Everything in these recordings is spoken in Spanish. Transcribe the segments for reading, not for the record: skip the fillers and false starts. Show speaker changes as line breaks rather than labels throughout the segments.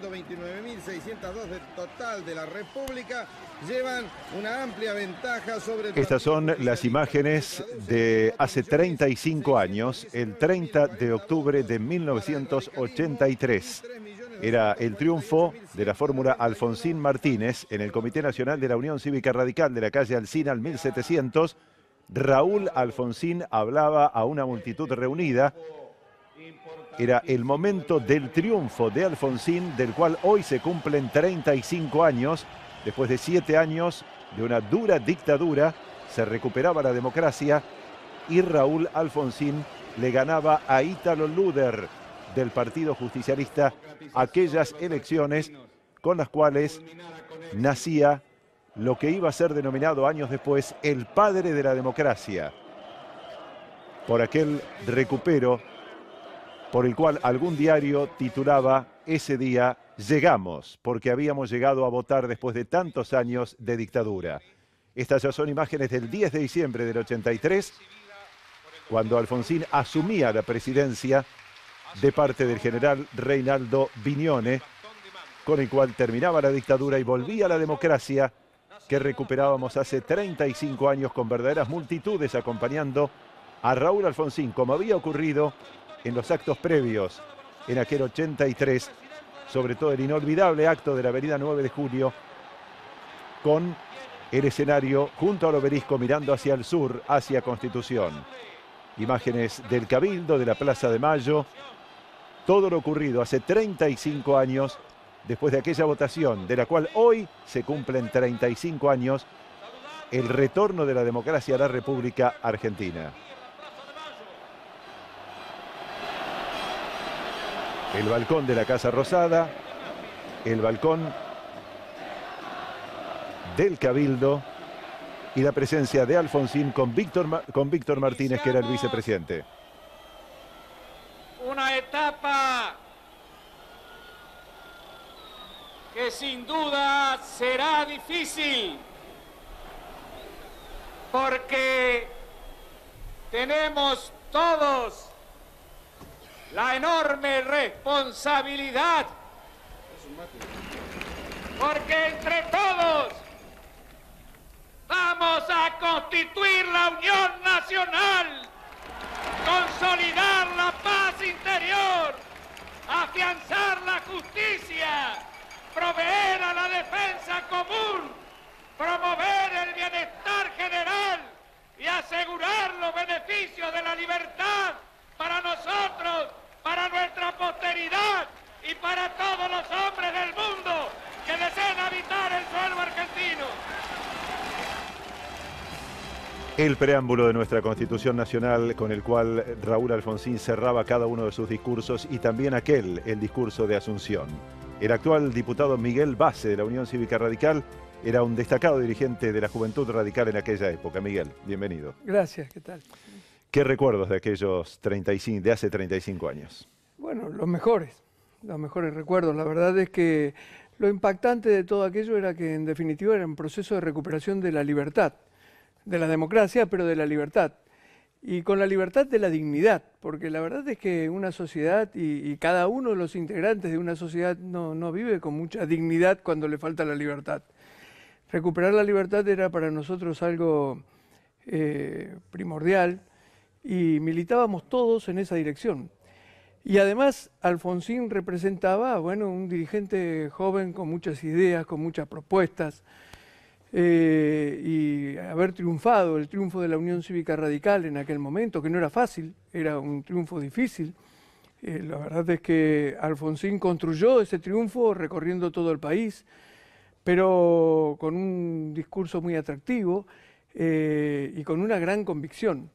29.602 del total de la República llevan una amplia ventaja sobre el...
Estas son las imágenes de hace 35 años, el 30 de octubre de 1983. Era el triunfo de la fórmula Alfonsín Martínez en el Comité Nacional de la Unión Cívica Radical de la calle Alsina al 1700. Raúl Alfonsín hablaba a una multitud reunida. Era el momento del triunfo de Alfonsín, del cual hoy se cumplen 35 años. Después de 7 años de una dura dictadura, se recuperaba la democracia y Raúl Alfonsín le ganaba a Ítalo Luder del Partido Justicialista aquellas elecciones con las cuales nacía lo que iba a ser denominado años después el padre de la democracia, por aquel recupero por el cual algún diario titulaba ese día "Llegamos", porque habíamos llegado a votar después de tantos años de dictadura. Estas ya son imágenes del 10 de diciembre del 83, cuando Alfonsín asumía la presidencia de parte del general Reinaldo Vignone, con el cual terminaba la dictadura y volvía la democracia que recuperábamos hace 35 años con verdaderas multitudes acompañando a Raúl Alfonsín, como había ocurrido en los actos previos en aquel 83, sobre todo el inolvidable acto de la avenida 9 de Julio, con el escenario junto al obelisco mirando hacia el sur, hacia Constitución. Imágenes del Cabildo, de la Plaza de Mayo, todo lo ocurrido hace 35 años, después de aquella votación, de la cual hoy se cumplen 35 años, el retorno de la democracia a la República Argentina. El balcón de la Casa Rosada, el balcón del Cabildo y la presencia de Alfonsín con Víctor Martínez, que era el vicepresidente.
Una etapa que sin duda será difícil, porque tenemos todos la enorme responsabilidad, porque entre todos vamos a constituir la Unión Nacional, consolidar la paz interior, afianzar la justicia, proveer a la defensa común, promover el bienestar general y asegurar los beneficios de la libertad para nosotros, para nuestra posteridad y para todos los hombres del mundo que deseen habitar el suelo argentino.
El preámbulo de nuestra Constitución Nacional, con el cual Raúl Alfonsín cerraba cada uno de sus discursos, y también el discurso de Asunción. El actual diputado Miguel Basse, de la Unión Cívica Radical, era un destacado dirigente de la Juventud Radical en aquella época. Miguel, bienvenido.
Gracias, ¿qué tal?
¿Qué recuerdos de aquellos de hace 35 años?
Bueno, los mejores recuerdos. La verdad es que lo impactante de todo aquello era que en definitiva era un proceso de recuperación de la libertad, de la democracia, pero de la libertad. Y con la libertad de la dignidad, porque la verdad es que una sociedad y cada uno de los integrantes de una sociedad no vive con mucha dignidad cuando le falta la libertad. Recuperar la libertad era para nosotros algo primordial, y militábamos todos en esa dirección. Y además Alfonsín representaba, bueno, un dirigente joven con muchas ideas, con muchas propuestas, y haber triunfado, el triunfo de la Unión Cívica Radical en aquel momento, que no era fácil, era un triunfo difícil. La verdad es que Alfonsín construyó ese triunfo recorriendo todo el país, pero con un discurso muy atractivo y con una gran convicción.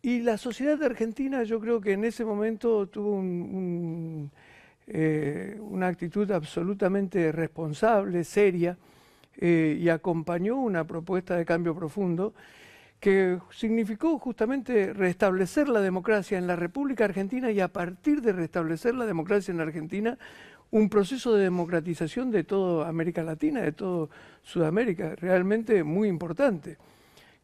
Y la sociedad de Argentina, yo creo que en ese momento tuvo una actitud absolutamente responsable, seria, y acompañó una propuesta de cambio profundo que significó justamente restablecer la democracia en la República Argentina, y a partir de restablecer la democracia en la Argentina, un proceso de democratización de toda América Latina, de toda Sudamérica, realmente muy importante.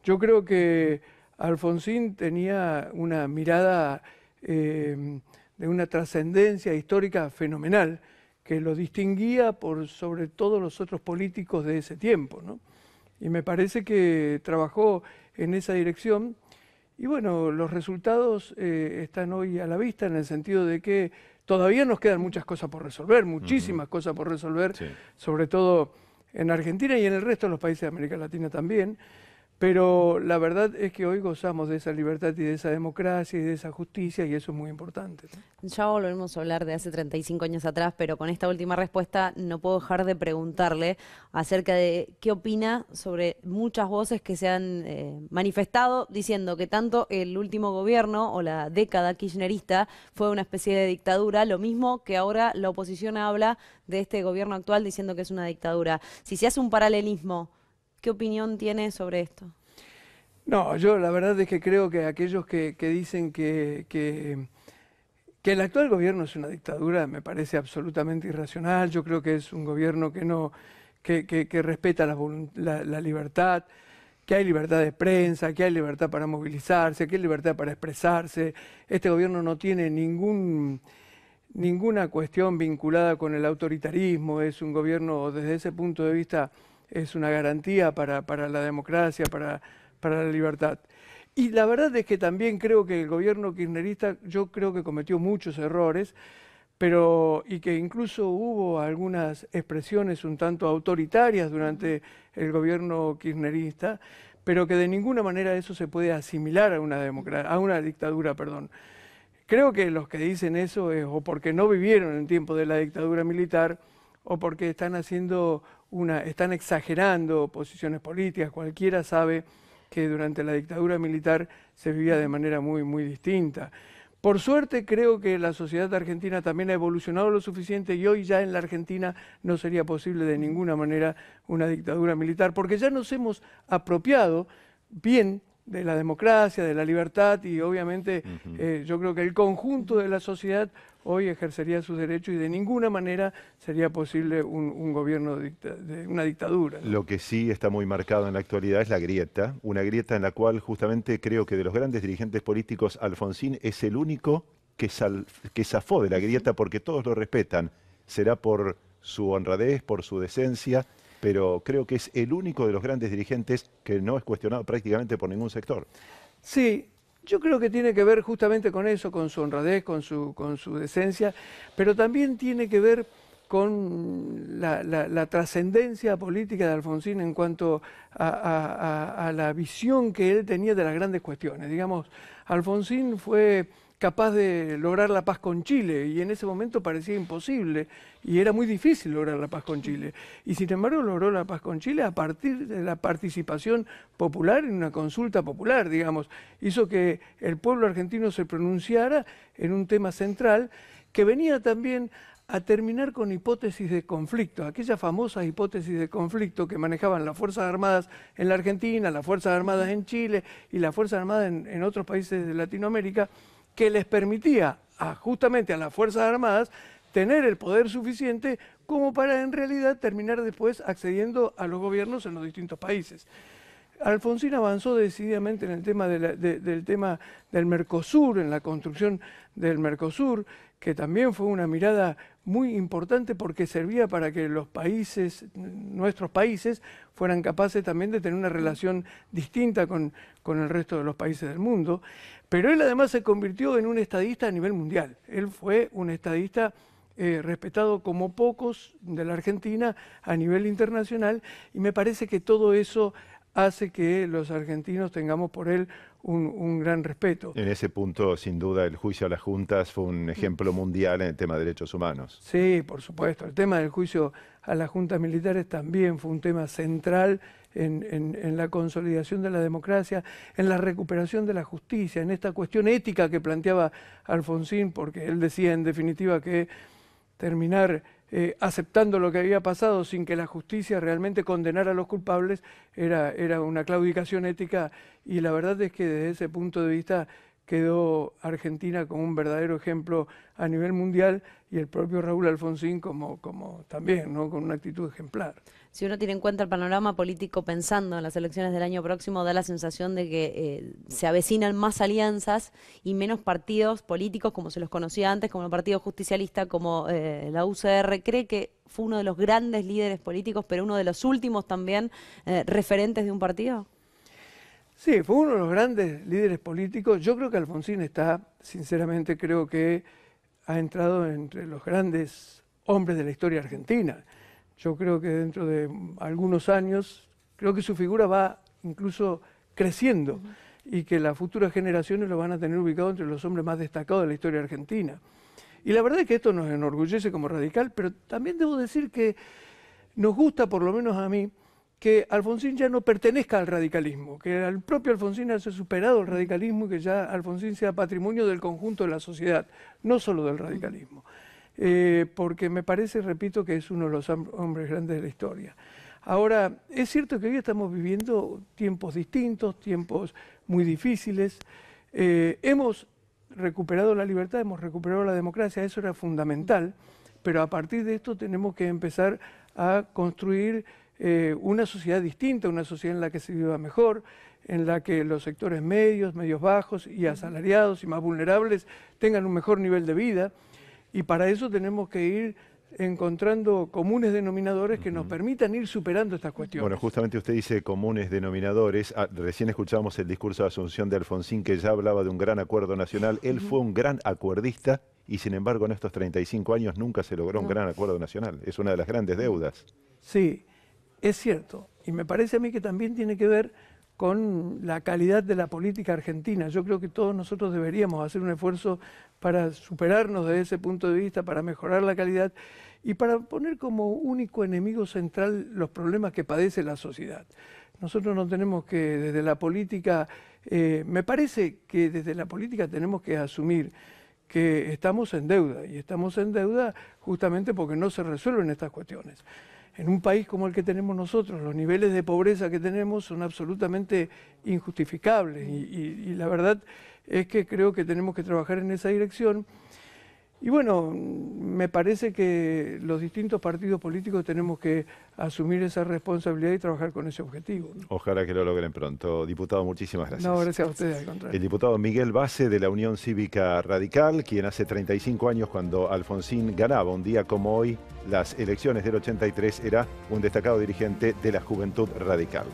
Yo creo que Alfonsín tenía una mirada de una trascendencia histórica fenomenal, que lo distinguía por sobre todos los otros políticos de ese tiempo, ¿no? Y me parece que trabajó en esa dirección. Y bueno, los resultados están hoy a la vista en el sentido de que todavía nos quedan muchas cosas por resolver, muchísimas cosas por resolver,
Sí.
sobre todo en Argentina y en el resto de los países de América Latina también. Pero la verdad es que hoy gozamos de esa libertad y de esa democracia y de esa justicia, y eso es muy importante, ¿no?
Ya volvemos a hablar de hace 35 años atrás, pero con esta última respuesta no puedo dejar de preguntarle acerca de qué opina sobre muchas voces que se han manifestado diciendo que tanto el último gobierno o la década kirchnerista fue una especie de dictadura, lo mismo que ahora la oposición habla de este gobierno actual diciendo que es una dictadura. Si se hace un paralelismo, ¿qué opinión tiene sobre esto?
No, yo la verdad es que creo que aquellos que dicen que el actual gobierno es una dictadura me parece absolutamente irracional. Yo creo que es un gobierno que respeta la libertad, que hay libertad de prensa, que hay libertad para movilizarse, que hay libertad para expresarse. Este gobierno no tiene ninguna cuestión vinculada con el autoritarismo. Es un gobierno, desde ese punto de vista, es una garantía para la democracia, para la libertad. Y la verdad es que también creo que el gobierno kirchnerista, yo creo que cometió muchos errores, y que incluso hubo algunas expresiones un tanto autoritarias durante el gobierno kirchnerista, pero que de ninguna manera eso se puede asimilar a una dictadura, perdón. Creo que los que dicen eso es o porque no vivieron en tiempo de la dictadura militar, o porque están exagerando posiciones políticas. Cualquiera sabe que durante la dictadura militar se vivía de manera muy, muy distinta. Por suerte creo que la sociedad argentina también ha evolucionado lo suficiente y hoy ya en la Argentina no sería posible de ninguna manera una dictadura militar, porque ya nos hemos apropiado bien de la democracia, de la libertad, y obviamente yo creo que el conjunto de la sociedad hoy ejercería sus derechos y de ninguna manera sería posible un gobierno de una dictadura, ¿no?
Lo que sí está muy marcado en la actualidad es la grieta, una grieta en la cual justamente creo que de los grandes dirigentes políticos, Alfonsín es el único que zafó de la grieta porque todos lo respetan. Será por su honradez, por su decencia, pero creo que es el único de los grandes dirigentes que no es cuestionado prácticamente por ningún sector.
Sí, yo creo que tiene que ver justamente con eso, con su honradez, con su decencia, pero también tiene que ver con la trascendencia política de Alfonsín en cuanto a la visión que él tenía de las grandes cuestiones. Digamos, Alfonsín fue capaz de lograr la paz con Chile y en ese momento parecía imposible y era muy difícil lograr la paz con Chile. Y sin embargo logró la paz con Chile a partir de la participación popular en una consulta popular, digamos. Hizo que el pueblo argentino se pronunciara en un tema central que venía también a terminar con hipótesis de conflicto, aquellas famosas hipótesis de conflicto que manejaban las Fuerzas Armadas en la Argentina, las Fuerzas Armadas en Chile y las Fuerzas Armadas en otros países de Latinoamérica, que les permitía justamente a las Fuerzas Armadas tener el poder suficiente como para en realidad terminar después accediendo a los gobiernos en los distintos países. Alfonsín avanzó decididamente en el tema del tema del Mercosur, en la construcción del Mercosur, que también fue una mirada muy importante porque servía para que los países, nuestros países, fueran capaces también de tener una relación distinta con el resto de los países del mundo. Pero él además se convirtió en un estadista a nivel mundial. Él fue un estadista respetado como pocos de la Argentina a nivel internacional y me parece que todo eso hace que los argentinos tengamos por él un gran respeto.
En ese punto, sin duda, el juicio a las juntas fue un ejemplo mundial en el tema de derechos humanos.
Sí, por supuesto. El tema del juicio a las juntas militares también fue un tema central en la consolidación de la democracia, en la recuperación de la justicia, en esta cuestión ética que planteaba Alfonsín, porque él decía en definitiva que terminar aceptando lo que había pasado sin que la justicia realmente condenara a los culpables era una claudicación ética, y la verdad es que desde ese punto de vista quedó Argentina como un verdadero ejemplo a nivel mundial y el propio Raúl Alfonsín como también, ¿no? Con una actitud ejemplar.
Si uno tiene en cuenta el panorama político pensando en las elecciones del año próximo, da la sensación de que se avecinan más alianzas y menos partidos políticos como se los conocía antes, como el Partido Justicialista, como la UCR. ¿Cree que fue uno de los grandes líderes políticos, pero uno de los últimos también referentes de un partido?
Sí, fue uno de los grandes líderes políticos. Yo creo que Alfonsín está, sinceramente, creo que ha entrado entre los grandes hombres de la historia argentina. Yo creo que dentro de algunos años, creo que su figura va incluso creciendo y que las futuras generaciones lo van a tener ubicado entre los hombres más destacados de la historia argentina. Y la verdad es que esto nos enorgullece como Radical, pero también debo decir que nos gusta, por lo menos a mí, que Alfonsín ya no pertenezca al radicalismo, que el propio Alfonsín haya superado el radicalismo y que ya Alfonsín sea patrimonio del conjunto de la sociedad, no solo del radicalismo. Porque me parece, repito, que es uno de los hombres grandes de la historia. Ahora, es cierto que hoy estamos viviendo tiempos distintos, tiempos muy difíciles. Hemos recuperado la libertad, hemos recuperado la democracia, eso era fundamental, pero a partir de esto tenemos que empezar a construir una sociedad distinta, una sociedad en la que se viva mejor, en la que los sectores medios, medios bajos y asalariados y más vulnerables tengan un mejor nivel de vida, y para eso tenemos que ir encontrando comunes denominadores que nos permitan ir superando estas cuestiones.
Bueno, justamente usted dice comunes denominadores. Recién escuchamos el discurso de Asunción de Alfonsín, que ya hablaba de un gran acuerdo nacional. Él fue un gran acuerdista y, sin embargo, en estos 35 años nunca se logró un gran acuerdo nacional. Es una de las grandes deudas.
Sí, es cierto. Y me parece a mí que también tiene que ver con la calidad de la política argentina. Yo creo que todos nosotros deberíamos hacer un esfuerzo para superarnos desde ese punto de vista, para mejorar la calidad y para poner como único enemigo central los problemas que padece la sociedad. Nosotros no tenemos que desde la política, me parece que desde la política tenemos que asumir que estamos en deuda, y estamos en deuda justamente porque no se resuelven estas cuestiones. En un país como el que tenemos nosotros, los niveles de pobreza que tenemos son absolutamente injustificables y la verdad es que creo que tenemos que trabajar en esa dirección. Y bueno, me parece que los distintos partidos políticos tenemos que asumir esa responsabilidad y trabajar con ese objetivo, ¿no?
Ojalá que lo logren pronto. Diputado, muchísimas gracias.
No, gracias a ustedes, al contrario.
El diputado Miguel Base, de la Unión Cívica Radical, quien hace 35 años, cuando Alfonsín ganaba un día como hoy las elecciones del 83, era un destacado dirigente de la Juventud Radical.